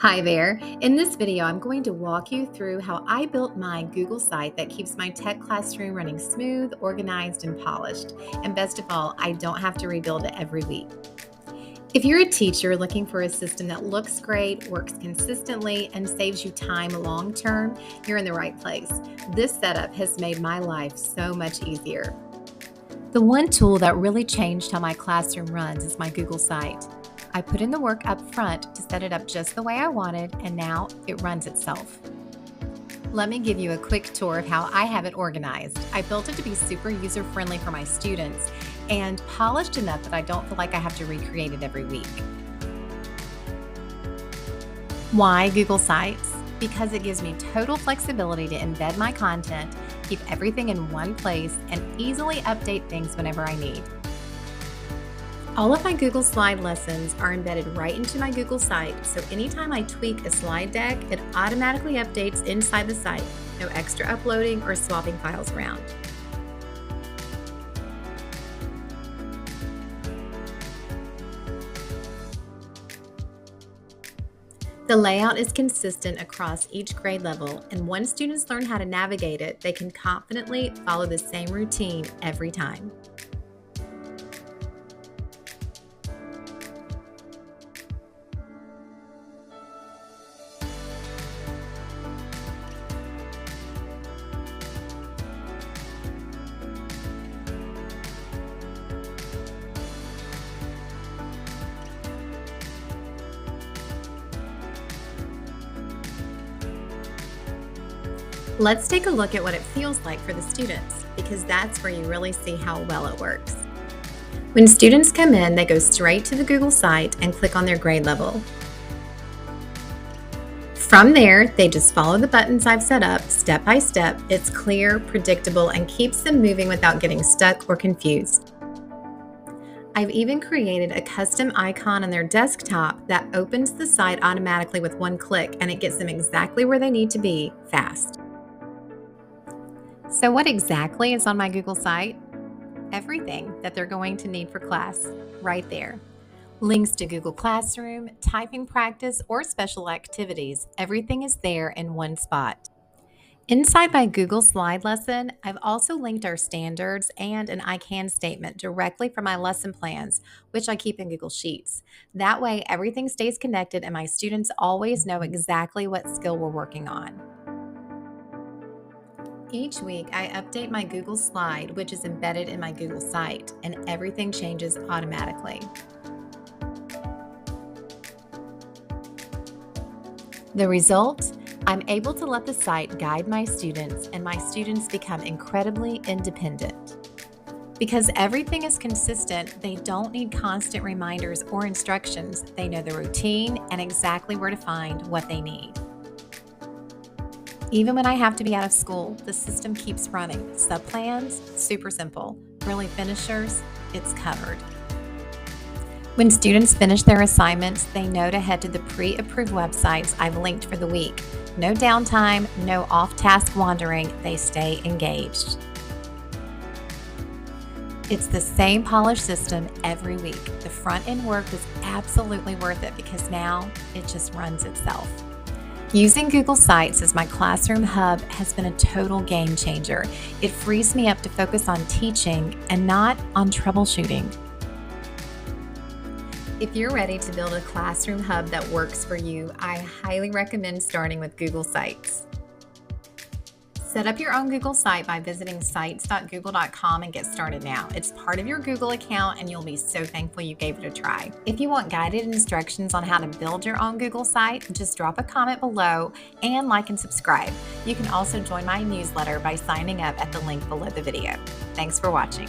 Hi there. In this video, I'm going to walk you through how I built my Google site that keeps my tech classroom running smooth, organized, and polished. And best of all, I don't have to rebuild it every week. If you're a teacher looking for a system that looks great, works consistently, and saves you time long term, you're in the right place. This setup has made my life so much easier. The one tool that really changed how my classroom runs is my Google site. I put in the work up front to set it up just the way I wanted, and now it runs itself. Let me give you a quick tour of how I have it organized. I built it to be super user-friendly for my students and polished enough that I don't feel like I have to recreate it every week. Why Google Sites? Because it gives me total flexibility to embed my content, keep everything in one place, and easily update things whenever I need. All of my Google Slide lessons are embedded right into my Google site, so anytime I tweak a slide deck, it automatically updates inside the site. No extra uploading or swapping files around. The layout is consistent across each grade level, and once students learn how to navigate it, they can confidently follow the same routine every time. Let's take a look at what it feels like for the students, because that's where you really see how well it works. When students come in, they go straight to the Google site and click on their grade level. From there, they just follow the buttons I've set up step by step. It's clear, predictable, and keeps them moving without getting stuck or confused. I've even created a custom icon on their desktop that opens the site automatically with one click, and it gets them exactly where they need to be fast. So what exactly is on my Google site? Everything that they're going to need for class, right there. Links to Google Classroom, typing practice, or special activities. Everything is there in one spot. Inside my Google Slide lesson, I've also linked our standards and an I can statement directly from my lesson plans, which I keep in Google Sheets. That way, everything stays connected and my students always know exactly what skill we're working on. Each week, I update my Google Slide, which is embedded in my Google site, and everything changes automatically. The result? I'm able to let the site guide my students, and my students become incredibly independent. Because everything is consistent, they don't need constant reminders or instructions. They know the routine and exactly where to find what they need. Even when I have to be out of school, the system keeps running. Subplans, super simple. Early finishers, it's covered. When students finish their assignments, they know to head to the pre-approved websites I've linked for the week. No downtime, no off-task wandering, they stay engaged. It's the same polished system every week. The front-end work is absolutely worth it because now it just runs itself. Using Google Sites as my classroom hub has been a total game changer. It frees me up to focus on teaching and not on troubleshooting. If you're ready to build a classroom hub that works for you, I highly recommend starting with Google Sites. Set up your own Google site by visiting sites.google.com and get started now. It's part of your Google account and you'll be so thankful you gave it a try. If you want guided instructions on how to build your own Google site, just drop a comment below and like and subscribe. You can also join my newsletter by signing up at the link below the video. Thanks for watching.